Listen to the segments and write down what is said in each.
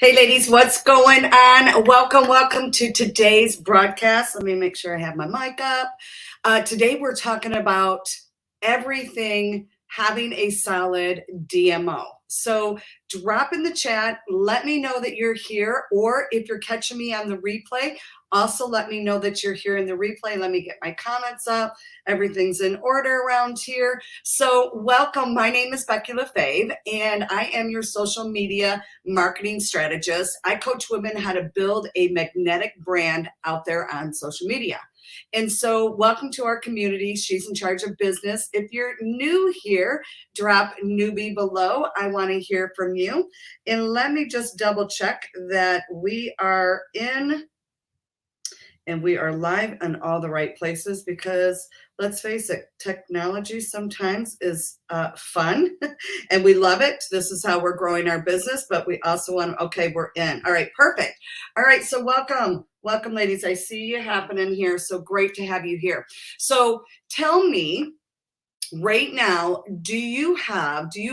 Hey ladies, what's going on? Welcome to today's broadcast. Let me make sure I have my mic up. Today we're talking about everything having a solid DMO. So drop in the chat, let me know that you're here, or if you're catching me on the replay, also let me know that you're here in the replay. Let me get my comments up. Everything's in order around here. So welcome. My name is Becky LaFave, and I am your social media marketing strategist. I coach women how to build a magnetic brand out there on social media. And so welcome to our community. She's in charge of business. If you're new here, drop newbie below. I want to hear from you. And let me just double check that we are in and we are live in all the right places, because let's face it, technology sometimes is fun and we love it. This is how we're growing our business, but we also want, okay, we're in. All right, perfect. All right, so welcome ladies. I see you happening here. So great to have you here. So tell me, right now, do you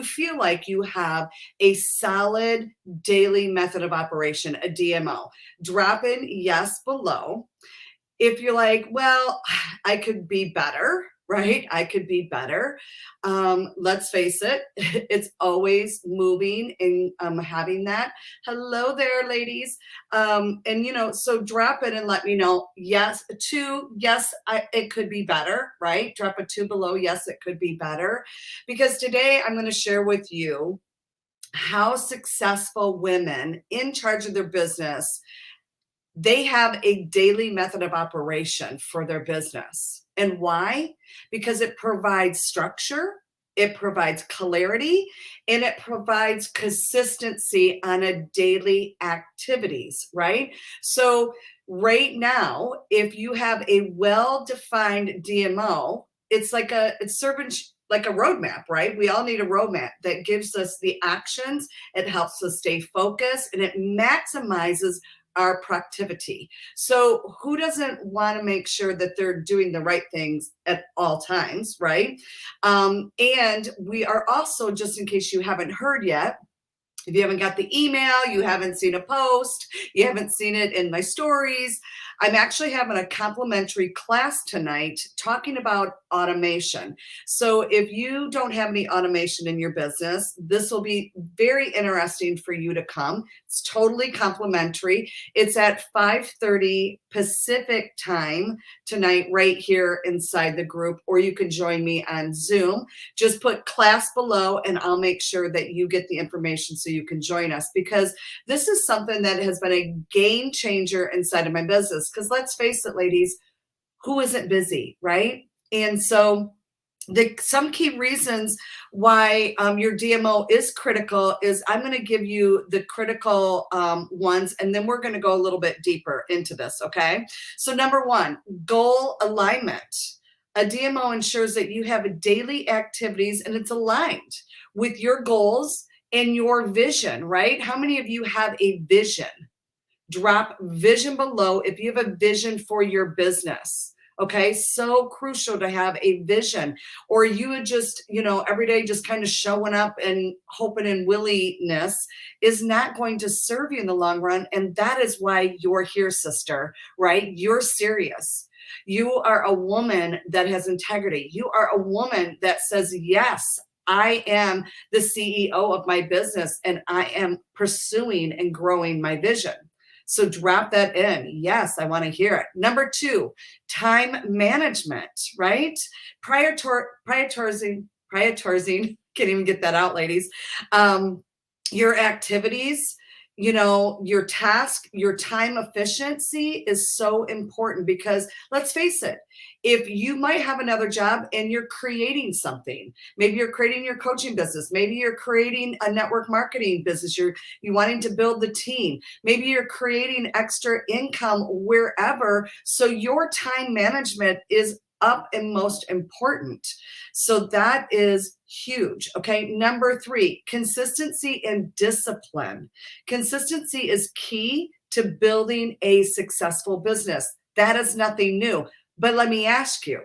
feel like you have a solid daily method of operation, a DMO? Drop in yes below. If you're like, well, I could be better, right? I could be better. Let's face it, it's always moving and having that. Hello there, ladies. So drop it and let me know. Yes, it could be better, right? Drop a 2 below. Yes, it could be better. Because today I'm going to share with you how successful women in charge of their business, they have a daily method of operation for their business. And why? Because it provides structure, it provides clarity, and it provides consistency on a daily activities, right? So right now, if you have a well-defined DMO, it's serving like a roadmap, right? We all need a roadmap that gives us the actions. It helps us stay focused, and it maximizes our productivity. So who doesn't want to make sure that they're doing the right things at all times, right? And we are also, just in case you haven't heard yet, if you haven't got the email, you haven't seen a post, you haven't seen it in my stories, I'm actually having a complimentary class tonight talking about automation. So if you don't have any automation in your business, this will be very interesting for you to come. It's totally complimentary. It's at 5:30 Pacific time tonight, right here inside the group, or you can join me on Zoom. Just put class below and I'll make sure that you get the information so you can join us, because this is something that has been a game changer inside of my business. Because let's face it, ladies, who isn't busy, right? And so some key reasons why your DMO is critical is I'm going to give you the critical ones, and then we're going to go a little bit deeper into this, okay? So number one, goal alignment. A DMO ensures that you have daily activities and it's aligned with your goals and your vision, right? How many of you have a vision? Drop vision below if you have a vision for your business. Okay, so crucial to have a vision, or you would just, every day just kind of showing up and hoping and willingness is not going to serve you in the long run. And that is why you're here, sister, right? You're serious. You are a woman that has integrity. You are a woman that says, yes, I am the CEO of my business and I am pursuing and growing my vision. So drop that in. Yes, I want to hear it. Number two, time management, right? Prioritizing, can't even get that out, ladies. Your activities, your task, your time efficiency is so important, because let's face it, if you might have another job and you're creating something, maybe you're creating your coaching business, maybe you're creating a network marketing business, you're wanting to build the team, maybe you're creating extra income wherever. So your time management is up and most important. So that is huge. Okay. Number three, consistency and discipline. Consistency is key to building a successful business. That is nothing new. But let me ask you,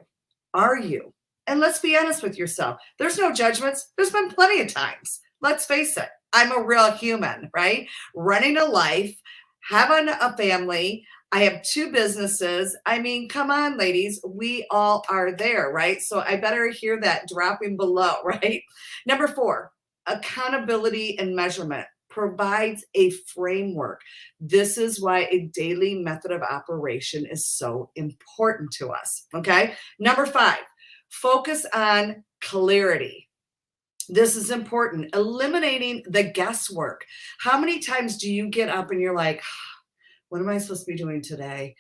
are you? And let's be honest with yourself. There's no judgments. There's been plenty of times. Let's face it. I'm a real human, right? Running a life, having a family. I have two businesses. I mean, come on, ladies. We all are there, right? So I better hear that dropping below, right? Number four, accountability and measurement provides a framework. This is why a daily method of operation is so important to us. Okay. Number five, focus on clarity. This is important. Eliminating the guesswork. How many times do you get up and you're like, what am I supposed to be doing today?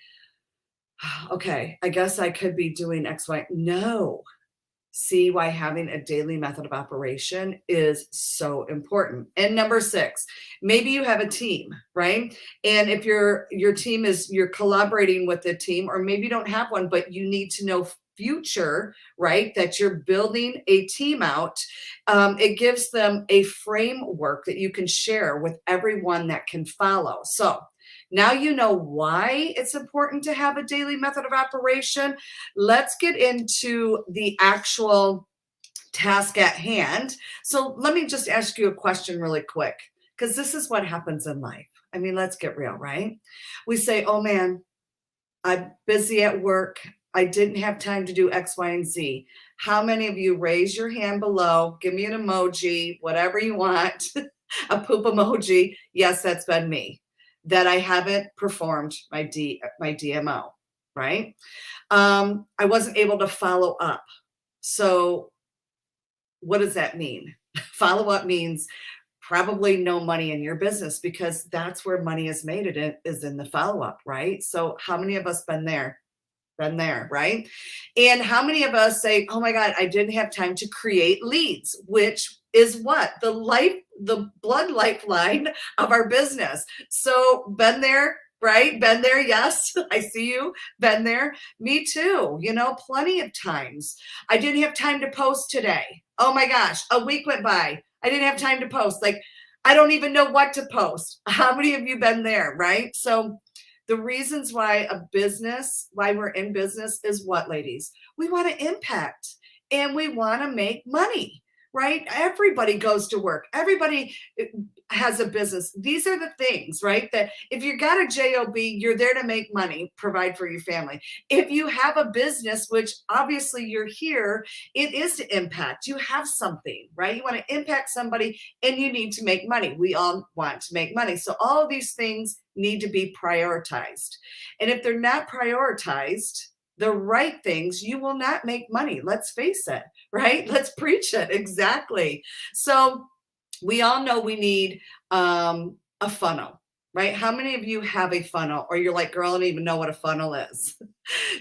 Okay, I guess I could be doing X, Y. No. See why having a daily method of operation is so important. And number six, maybe you have a team, right? And if your team is you're collaborating with the team, or maybe you don't have one, but you need to know future, right? That you're building a team out. It gives them a framework that you can share with everyone that can follow. So now you know why it's important to have a daily method of operation. Let's get into the actual task at hand. So let me just ask you a question really quick, because this is what happens in life. I mean, let's get real, right? We say, oh man, I'm busy at work. I didn't have time to do X, Y, and Z. How many of you raise your hand below? Give me an emoji, whatever you want, a poop emoji. Yes, that's been me. That I haven't performed my DMO, right? I wasn't able to follow up. So what does that mean? Follow up means probably no money in your business, because that's where money is made. It is in the follow up, right? So how many of us been there? Been there, right? And how many of us say, oh my God, I didn't have time to create leads, which is what? The blood lifeline of our business. So been there, right? Been there. Yes, I see you. Been there. Me too. Plenty of times. I didn't have time to post today. Oh my gosh, a week went by. I didn't have time to post. Like, I don't even know what to post. How many of you been there, right? So the reasons why why we're in business is what, ladies? We want to impact and we want to make money, right? Everybody goes to work. Everybody has a business. These are the things, right? That if you got a job, you're there to make money, provide for your family. If you have a business, which obviously you're here, it is to impact. You have something, right? You want to impact somebody and you need to make money. We all want to make money. So all of these things need to be prioritized. And if they're not prioritized, the right things, you will not make money. Let's face it, right? Let's preach it. Exactly. So we all know we need a funnel, right? How many of you have a funnel, or you're like, girl, I don't even know what a funnel is?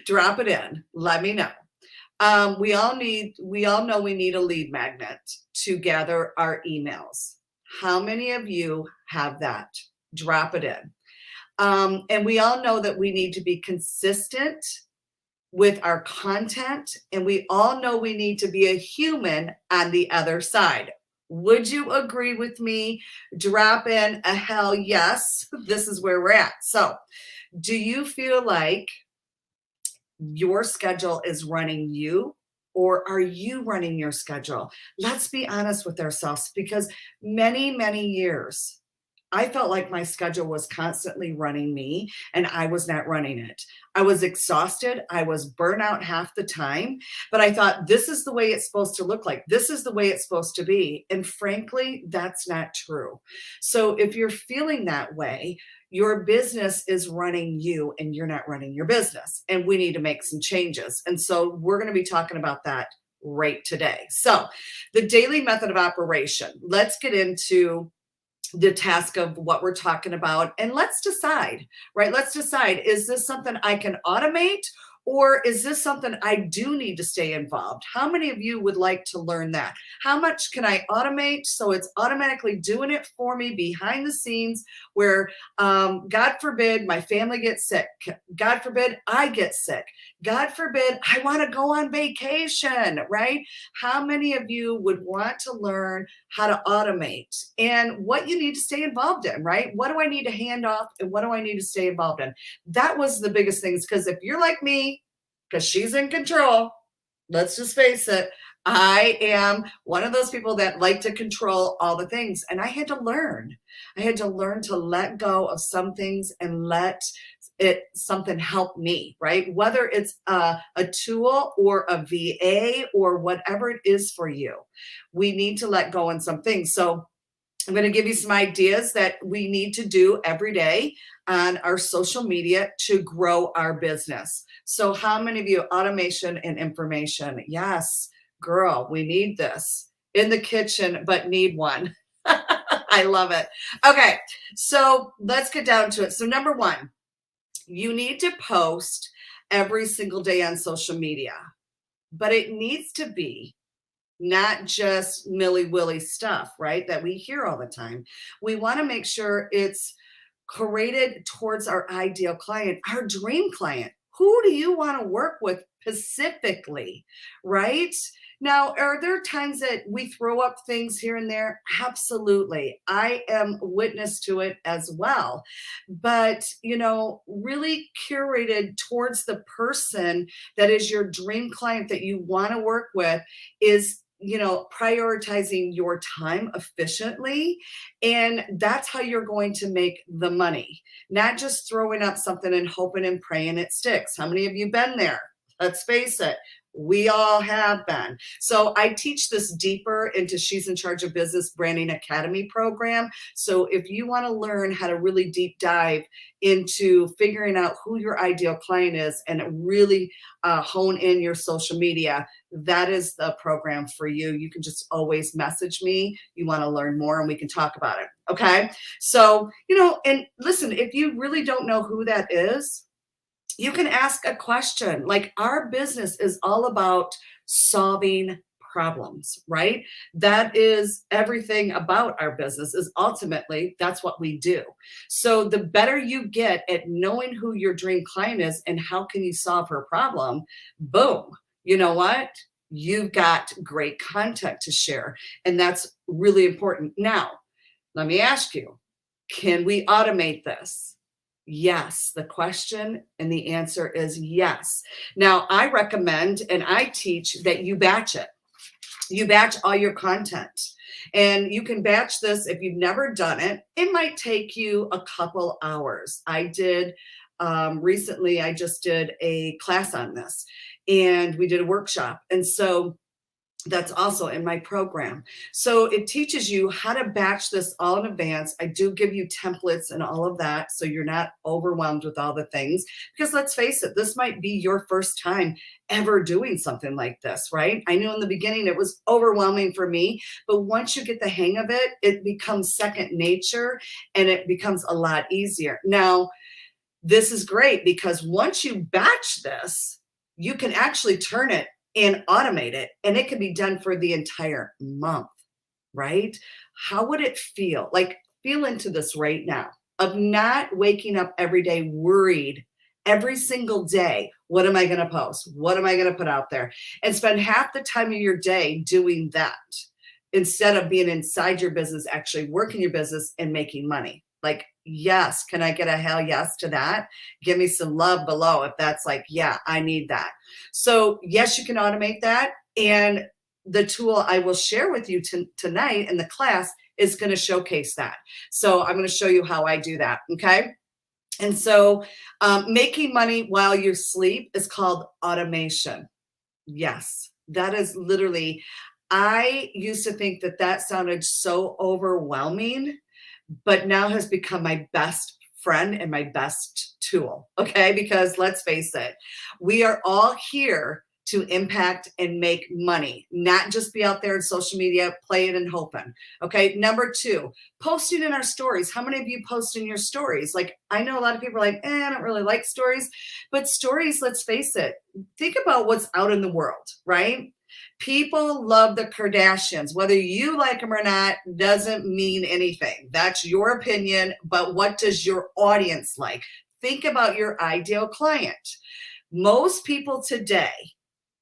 Drop it in. Let me know. We all know we need a lead magnet to gather our emails. How many of you have that? Drop it in. And we all know that we need to be consistent with our content, and we all know we need to be a human on the other side. Would you agree with me? Drop in a hell yes. This is where we're at. So, do you feel like your schedule is running you, or are you running your schedule? Let's be honest with ourselves, because many, many years, I felt like my schedule was constantly running me and I was not running it. I was exhausted. I was burnt out half the time, but I thought this is the way it's supposed to look like. This is the way it's supposed to be. And frankly, that's not true. So if you're feeling that way, your business is running you and you're not running your business. And we need to make some changes. And so we're going to be talking about that right today. So the daily method of operation, let's get into the task of what we're talking about. And let's decide, right? Let's decide, is this something I can automate, or is this something I do need to stay involved? How many of you would like to learn that? How much can I automate so it's automatically doing it for me behind the scenes, where God forbid my family gets sick, God forbid I get sick, God forbid I want to go on vacation, right? How many of you would want to learn how to automate and what you need to stay involved in, right? What do I need to hand off and what do I need to stay involved in? That was the biggest things, because if you're like me, because she's in control, let's just face it, I am one of those people that like to control all the things. And I had to learn. I had to learn to let go of some things and let something help me, right? Whether it's a tool or a VA or whatever it is for you, we need to let go on some things. So I'm going to give you some ideas that we need to do every day on our social media to grow our business. So how many of you, automation and information? Yes, girl, we need this in the kitchen, but need one. I love it. Okay, so let's get down to it. So number one, you need to post every single day on social media, but it needs to be not just milly willy stuff, right? That we hear all the time. We want to make sure it's created towards our ideal client, our dream client. Who do you want to work with specifically, right? Now, are there times that we throw up things here and there? Absolutely. I am witness to it as well. But, really curated towards the person that is your dream client that you want to work with is prioritizing your time efficiently. And that's how you're going to make the money, not just throwing up something and hoping and praying it sticks. How many of you been there? Let's face it. We all have been. So I teach this deeper into She's in Charge of Business Branding Academy program. So if you want to learn how to really deep dive into figuring out who your ideal client is and really hone in your social media, that is the program for you. You can just always message me. You want to learn more and we can talk about it. Okay. So, and listen, if you really don't know who that is, you can ask a question. Like, our business is all about solving problems, right? That is everything about our business. Is ultimately that's what we do. So the better you get at knowing who your dream client is and how can you solve her problem, boom, you know what? You've got great content to share. And that's really important. Now, let me ask you, can we automate this? Yes, the question and the answer is yes. Now, I recommend and I teach that you batch it. You batch all your content. And you can batch this if you've never done it. It might take you a couple hours. I did recently, I just did a class on this and we did a workshop. And so that's also in my program. So it teaches you how to batch this all in advance. I do give you templates and all of that, so you're not overwhelmed with all the things. Because let's face it, this might be your first time ever doing something like this, right? I knew in the beginning it was overwhelming for me, but once you get the hang of it, it becomes second nature and it becomes a lot easier. Now, this is great because once you batch this, you can actually turn it and automate it, and it can be done for the entire month, right? How would it feel? Like, feel into this right now of not waking up every day worried every single day. What am I going to post? What am I going to put out there? And spend half the time of your day doing that instead of being inside your business, actually working your business and making money. Like, yes, can I get a hell yes to that? Give me some love below if that's like, yeah, I need that. So yes, you can automate that. And the tool I will share with you tonight in the class is going to showcase that. So I'm going to show you how I do that. Okay. And so making money while you sleep is called automation. Yes, that is literally, I used to think that that sounded so overwhelming, but now has become my best friend and my best tool. Okay. Because let's face it, we are all here to impact and make money, not just be out there in social media, playing and hoping. Okay. Number two, posting in our stories. How many of you post in your stories? Like, I know a lot of people are like, I don't really like stories, but stories, let's face it, think about what's out in the world, right? People love the Kardashians. Whether you like them or not doesn't mean anything. That's your opinion, but what does your audience like? Think about your ideal client. Most people today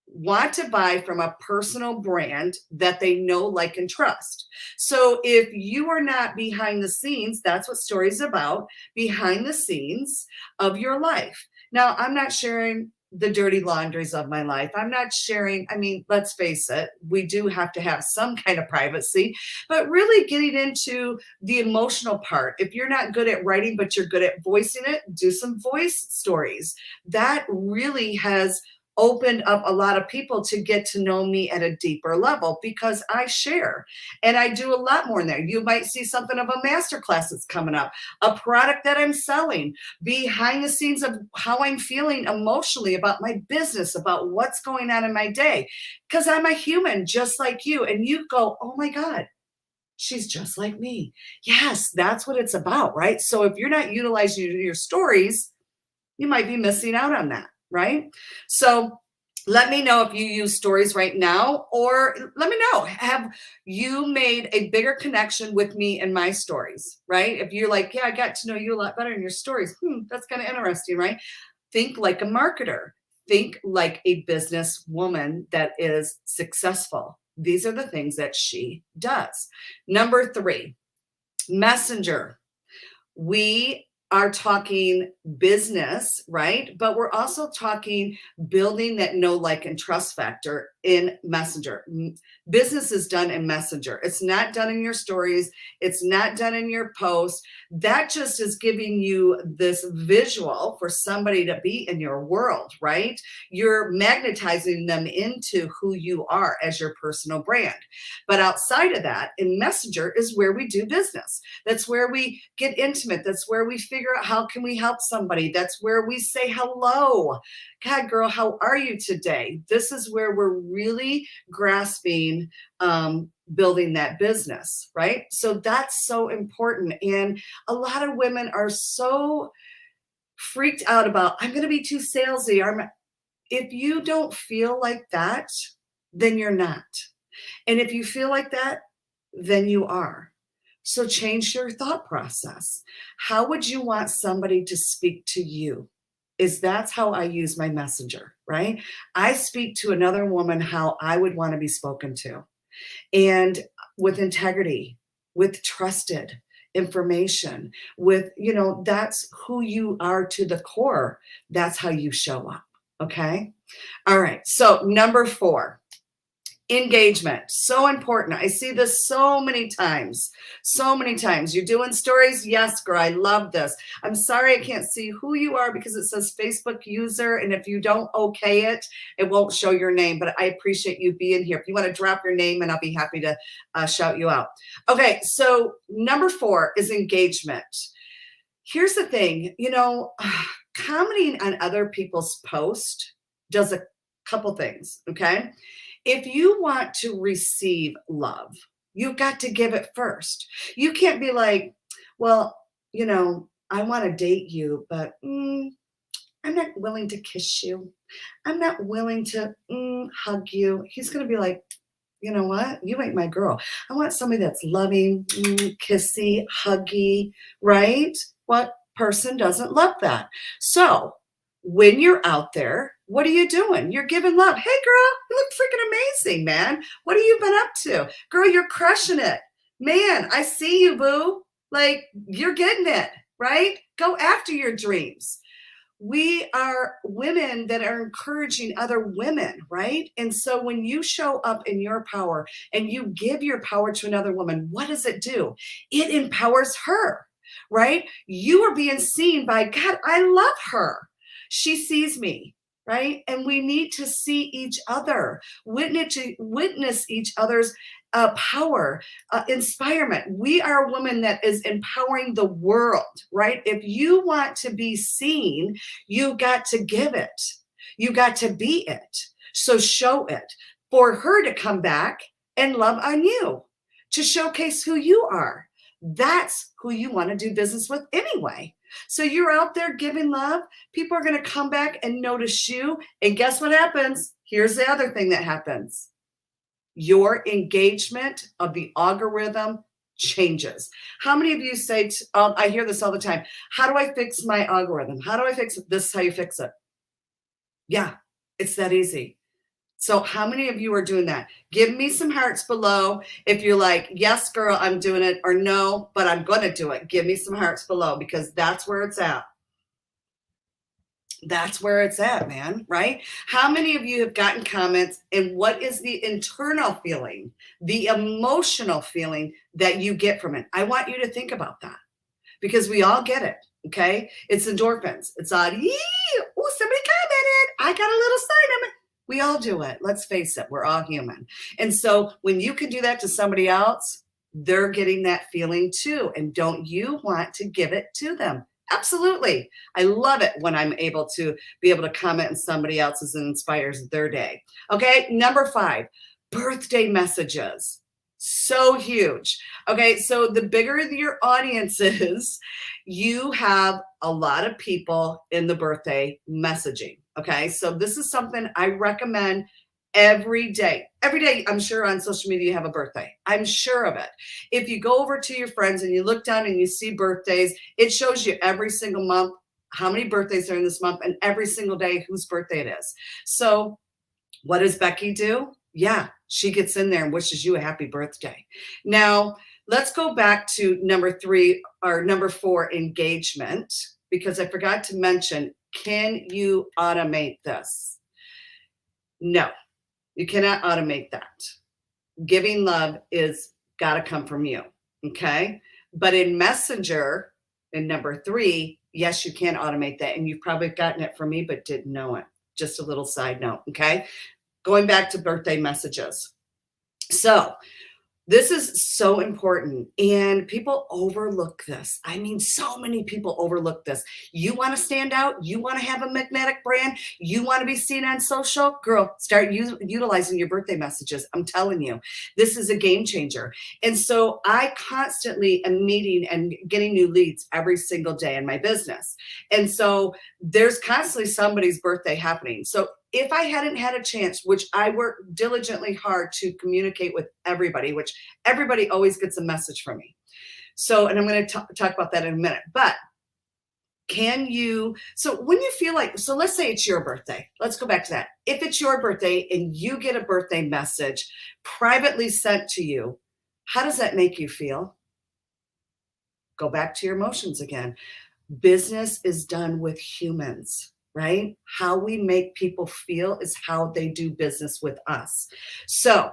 want to buy from a personal brand that they know, like, and trust. So if you are not behind the scenes, that's what story is about, behind the scenes of your life. Now, I'm not sharing the dirty laundries of my life. I'm not sharing. I mean, let's face it, we do have to have some kind of privacy, but really getting into the emotional part. If you're not good at writing, but you're good at voicing it, do some voice stories. That really has opened up a lot of people to get to know me at a deeper level because I share and I do a lot more in there. You might see something of a masterclass that's coming up, a product that I'm selling, behind the scenes of how I'm feeling emotionally about my business, about what's going on in my day. Because I'm a human just like you. And you go, oh my God, she's just like me. Yes, that's what it's about, right? So if you're not utilizing your stories, you might be missing out on that, right? So let me know if you use stories right now, or let me know, have you made a bigger connection with me and my stories, right? If you're like, yeah, I got to know you a lot better in your stories. That's kind of interesting, right? Think like a marketer. Think like a business woman that is successful. These are the things that she does. Number 3, Messenger. We are talking business, right? But we're also talking building that know, like, and trust factor in Messenger. Business is done in Messenger. It's not done in your stories. It's not done in your posts. That just is giving you this visual for somebody to be in your world, right? You're magnetizing them into who you are as your personal brand. But outside of that, in Messenger is where we do business. That's where we get intimate. That's where we figure out how can we help somebody. That's where we say hello. God, girl, how are you today? This is where we're really grasping building that business, right? So that's so important. And a lot of women are so freaked out about, I'm going to be too salesy. If you don't feel like that, then you're not. And if you feel like that, then you are. So change your thought process. How would you want somebody to speak to you? That's how I use my messenger, right? I speak to another woman how I would want to be spoken to, and with integrity, with trusted information, with, that's who you are to the core. That's how you show up. Okay. All right. So number 4, engagement. So important. I see this so many times. So many times. You're doing stories? Yes, girl. I love this. I'm sorry I can't see who you are because it says Facebook user. And if you don't okay it, it won't show your name. But I appreciate you being here. If you want to drop your name, and I'll be happy to shout you out. Okay. So number 4 is engagement. Here's the thing, commenting on other people's posts does a couple things. Okay. If you want to receive love, you've got to give it first. You can't be like, well, I want to date you, but I'm not willing to kiss you. I'm not willing to hug you. He's going to be like, you know what? You ain't my girl. I want somebody that's loving, kissy, huggy, right? What person doesn't love that? So when you're out there, what are you doing? You're giving love. Hey, girl, you look freaking amazing, man. What have you been up to? Girl, you're crushing it. Man, I see you, boo. Like, you're getting it, right? Go after your dreams. We are women that are encouraging other women, right? And so when you show up in your power and you give your power to another woman, what does it do? It empowers her, right? You are being seen by God. I love her. She sees me, right? And we need to see each other, witness each other's power, inspirement. We are a woman that is empowering the world, right? If you want to be seen, you got to give it. You got to be it. So show it for her to come back and love on you, to showcase who you are. That's who you want to do business with anyway. So you're out there giving love. People are going to come back and notice you. And guess what happens? Here's the other thing that happens. Your engagement of the algorithm changes. How many of you say, I hear this all the time, how do I fix my algorithm? How do I fix it? This is how you fix it. Yeah, it's that easy. So how many of you are doing that? Give me some hearts below if you're like, yes, girl, I'm doing it, or no, but I'm going to do it. Give me some hearts below because that's where it's at. That's where it's at, man, right? How many of you have gotten comments, and what is the internal feeling, the emotional feeling that you get from it? I want you to think about that because we all get it, okay? It's endorphins. It's odd. Oh, somebody commented. I got a little sign of it. We all do it. Let's face it. We're all human. And so when you can do that to somebody else, they're getting that feeling too. And don't you want to give it to them? Absolutely. I love it when I'm able to be able to comment on somebody else's and inspires their day. Okay. Number 5, birthday messages. So huge. Okay. So the bigger your audience is, you have a lot of people in the birthday messaging. Okay. So this is something I recommend every day. Every day, I'm sure on social media you have a birthday. I'm sure of it. If you go over to your friends and you look down and you see birthdays, it shows you every single month how many birthdays are in this month and every single day whose birthday it is. So what does Becky do? Yeah, she gets in there and wishes you a happy birthday. Now, let's go back to number 4, engagement, because I forgot to mention, can you automate this? No. You cannot automate that. Giving love is got to come from you, okay? But in Messenger, in number 3, yes, you can automate that. And you've probably gotten it from me, but didn't know it. Just a little side note, okay? Going back to birthday messages. So this is so important, and people overlook this. I mean, so many people overlook this. You want to stand out? You want to have a magnetic brand? You want to be seen on social? Girl, start utilizing your birthday messages. I'm telling you, this is a game changer. And so I constantly am meeting and getting new leads every single day in my business. And so there's constantly somebody's birthday happening. So if I hadn't had a chance, which I work diligently hard to communicate with everybody, which everybody always gets a message from me. So, and I'm going to talk about that in a minute, but can you, so when you feel like, so let's say it's your birthday. Let's go back to that. If it's your birthday and you get a birthday message privately sent to you, how does that make you feel? Go back to your emotions again. Business is done with humans. Right? How we make people feel is how they do business with us. So,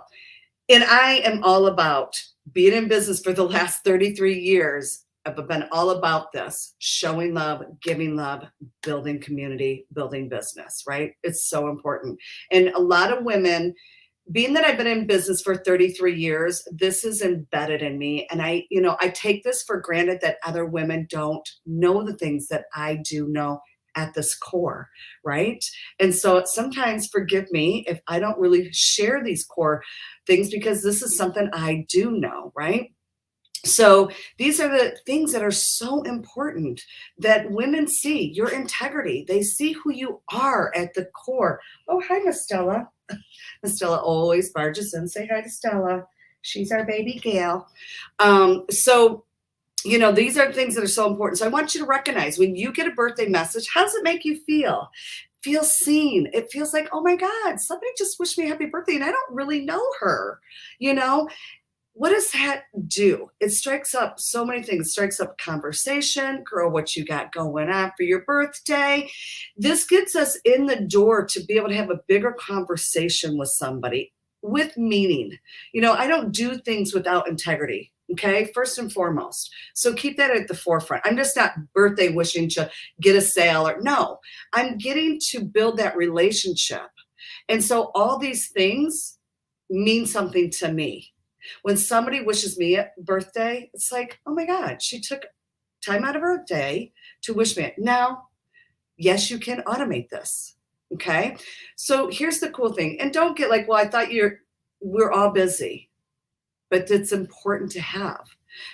and I am all about being in business for the last 33 years. I've been all about this, showing love, giving love, building community, building business, right? It's so important. And a lot of women, being that I've been in business for 33 years, this is embedded in me. And I take this for granted that other women don't know the things that I do know at this core, right? And so sometimes forgive me if I don't really share these core things because this is something I do know, right? So these are the things that are so important that women see your integrity. They see who you are at the core. Oh, hi, Miss Stella. Miss Stella always barges in. Say hi to Stella. She's our baby gal. These are things that are so important. So I want you to recognize when you get a birthday message, how does it make you feel? Feel seen. It feels like, oh my God, somebody just wished me a happy birthday and I don't really know her. What does that do? It strikes up so many things. It strikes up conversation. Girl, what you got going on for your birthday? This gets us in the door to be able to have a bigger conversation with somebody with meaning. I don't do things without integrity. Okay, first and foremost. So keep that at the forefront. I'm just not birthday wishing to get a sale no, I'm getting to build that relationship. And so all these things mean something to me. When somebody wishes me a birthday, it's like, oh my God, she took time out of her day to wish me. Now, yes, you can automate this. Okay. So here's the cool thing. And don't get like, well, I thought we're all busy. But it's important to have.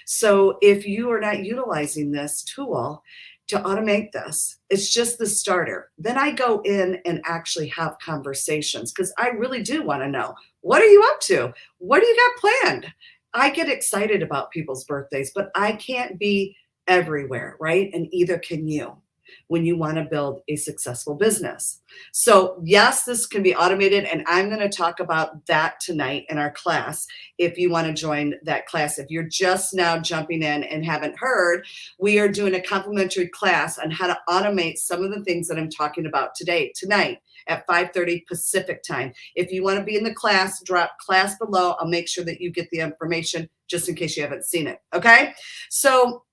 So if you are not utilizing this tool to automate this, it's just the starter. Then I go in and actually have conversations because I really do want to know, what are you up to? What do you got planned? I get excited about people's birthdays, but I can't be everywhere, right? And either can you. when you want to build a successful business. So yes, this can be automated, and I'm going to talk about that tonight in our class. If you want to join that class, if you're just now jumping in and haven't heard, we are doing a complimentary class on how to automate some of the things that I'm talking about tonight at 5:30 Pacific time. If you want to be in the class, drop class below. I'll make sure that you get the information just in case you haven't seen it. Okay. So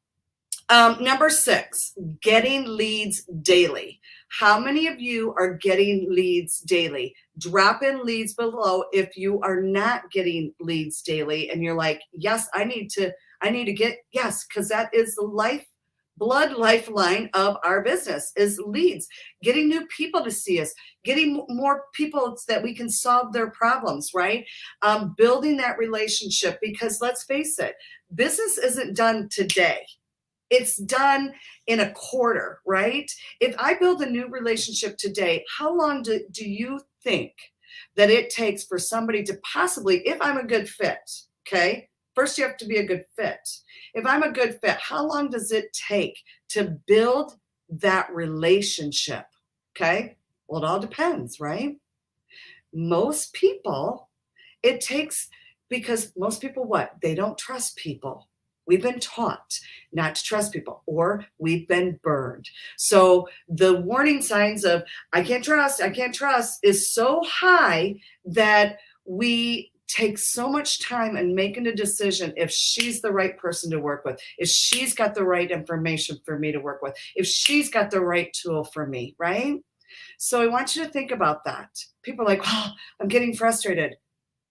number 6, getting leads daily. How many of you are getting leads daily? Drop in leads below if you are not getting leads daily and you're like, yes, I need to get, yes, because that is the blood lifeline of our business is leads, getting new people to see us, getting more people that we can solve their problems, right? Building that relationship, because let's face it, business isn't done today. It's done in a quarter, right? If I build a new relationship today, how long do you think that it takes for somebody to possibly, if I'm a good fit, okay? First, you have to be a good fit. If I'm a good fit, how long does it take to build that relationship, okay? Well, it all depends, right? Most people, it takes, because most people, what? They don't trust people. We've been taught not to trust people, or we've been burned. So the warning signs of I can't trust is so high that we take so much time in making a decision if she's the right person to work with, if she's got the right information for me to work with, if she's got the right tool for me, right? So I want you to think about that. People are like, oh, I'm getting frustrated.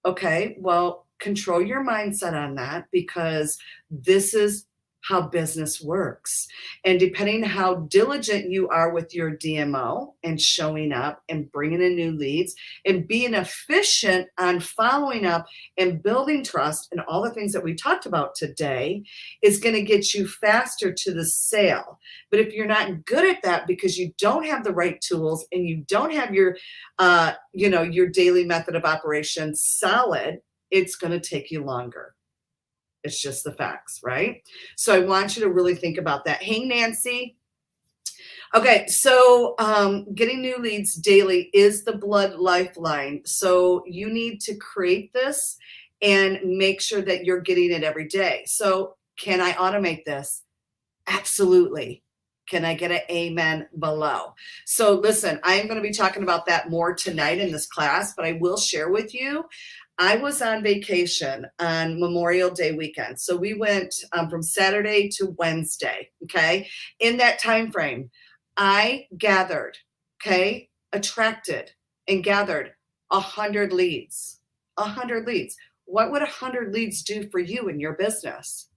Okay, well, control your mindset on that, because this is how business works. And depending how diligent you are with your DMO and showing up and bringing in new leads and being efficient on following up and building trust and all the things that we talked about today is going to get you faster to the sale. But if you're not good at that because you don't have the right tools and you don't have your, your daily method of operation solid, it's going to take you longer. It's just the facts, right? So I want you to really think about that. Hey, Nancy. Okay, so getting new leads daily is the blood lifeline. So you need to create this and make sure that you're getting it every day. So can I automate this? Absolutely. Can I get an amen below? So listen, I am going to be talking about that more tonight in this class, but I will share with you, I was on vacation on Memorial Day weekend. So we went from Saturday to Wednesday, okay? In that time frame, I attracted and gathered 100 leads. 100 leads. What would 100 leads do for you in your business?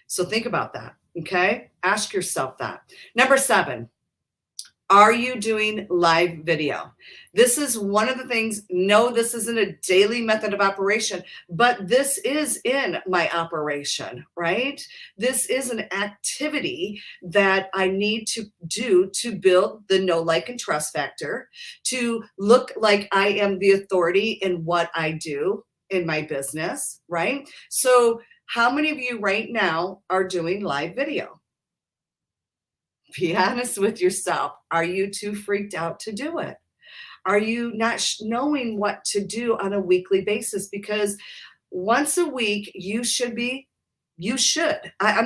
So think about that, okay? Ask yourself that. Number 7. Are you doing live video? This is one of the things. No, this isn't a daily method of operation, but this is in my operation, right? This is an activity that I need to do to build the know, like, and trust factor, to look like I am the authority in what I do in my business, right? So how many of you right now are doing live video? Be honest with yourself. Are you too freaked out to do it? Are you not knowing what to do on a weekly basis? Because once a week, I'm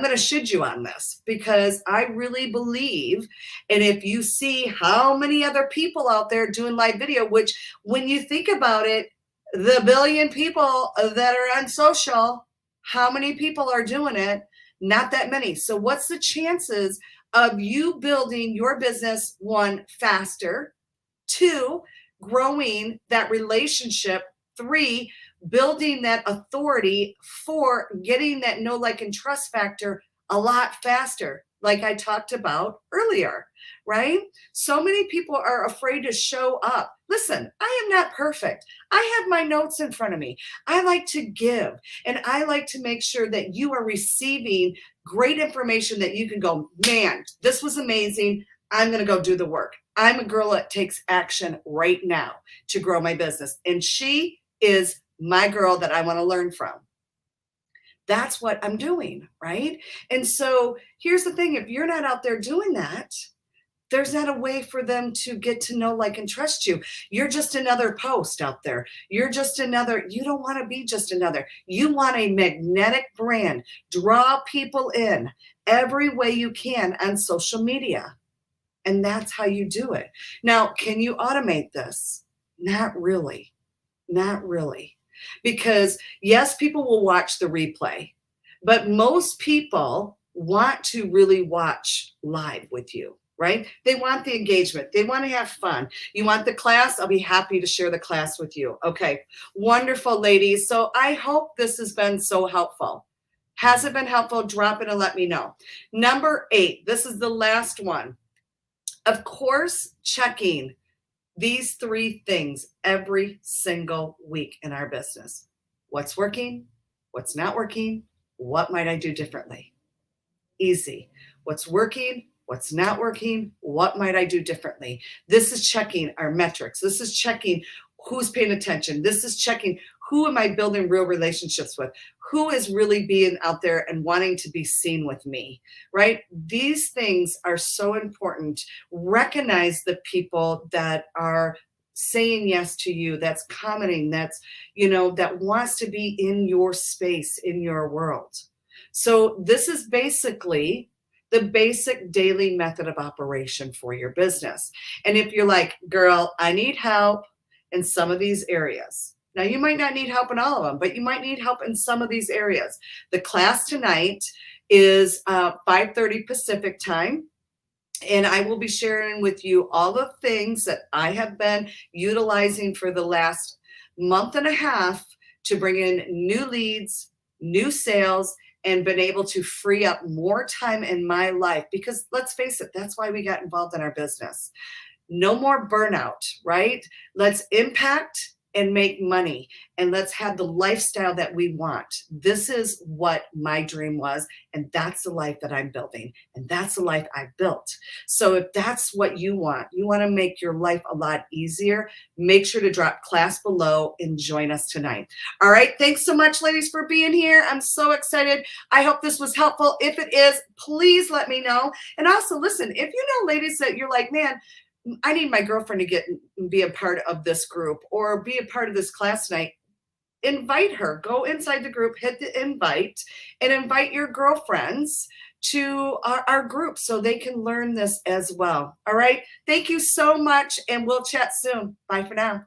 going to should you on this, because I really believe, and if you see how many other people out there doing live video, which when you think about it, the billion people that are on social, how many people are doing it? Not that many. So what's the chances of you building your business, 1, faster, 2, growing that relationship, 3, building that authority, 4, getting that know, like, and trust factor a lot faster, like I talked about earlier, right? So many people are afraid to show up. Listen, I am not perfect. I have my notes in front of me. I like to give, and I like to make sure that you are receiving great information that you can go, man, this was amazing. I'm going to go do the work. I'm a girl that takes action right now to grow my business. And she is my girl that I want to learn from. That's what I'm doing, right? And so here's the thing, if you're not out there doing that, there's not a way for them to get to know, like, and trust you. You're just another post out there. You're just another, you don't want to be just another. You want a magnetic brand. Draw people in every way you can on social media. And that's how you do it. Now, can you automate this? Not really. Not really. Because yes, people will watch the replay, but most people want to really watch live with you, right? They want the engagement. They want to have fun. You want the class? I'll be happy to share the class with you. Okay. Wonderful, ladies. So I hope this has been so helpful. Has it been helpful? Drop it and let me know. Number 8, this is the last one. Of course, checking these 3 things every single week in our business. What's working? What's not working? What might I do differently? Easy. What's working? What's not working? What might I do differently? This is checking our metrics. This is checking who's paying attention. This is checking who am I building real relationships with? Who is really being out there and wanting to be seen with me, right? These things are so important. Recognize the people that are saying yes to you, that's commenting, that's, that wants to be in your space, in your world. So this is basically the basic daily method of operation for your business. And if you're like, girl, I need help in some of these areas. Now, you might not need help in all of them, but you might need help in some of these areas. The class tonight is 5:30 Pacific time. And I will be sharing with you all the things that I have been utilizing for the last month and a half to bring in new leads, new sales, and been able to free up more time in my life. Because let's face it, that's why we got involved in our business. No more burnout, right? Let's impact and make money, and let's have the lifestyle that we want. This is what my dream was, and that's the life that I'm building, and that's the life I built. So if that's what you want to make your life a lot easier, make sure to drop class below and join us tonight. All right, thanks so much, ladies, for being here. I'm so excited. I hope this was helpful. If it is, please let me know. And also, listen, if you know, ladies, that you're like, man, I need my girlfriend to be a part of this group or be a part of this class tonight, invite her. Go inside the group, hit the invite, and invite your girlfriends to our group so they can learn this as well. All right. Thank you so much, and we'll chat soon. Bye for now.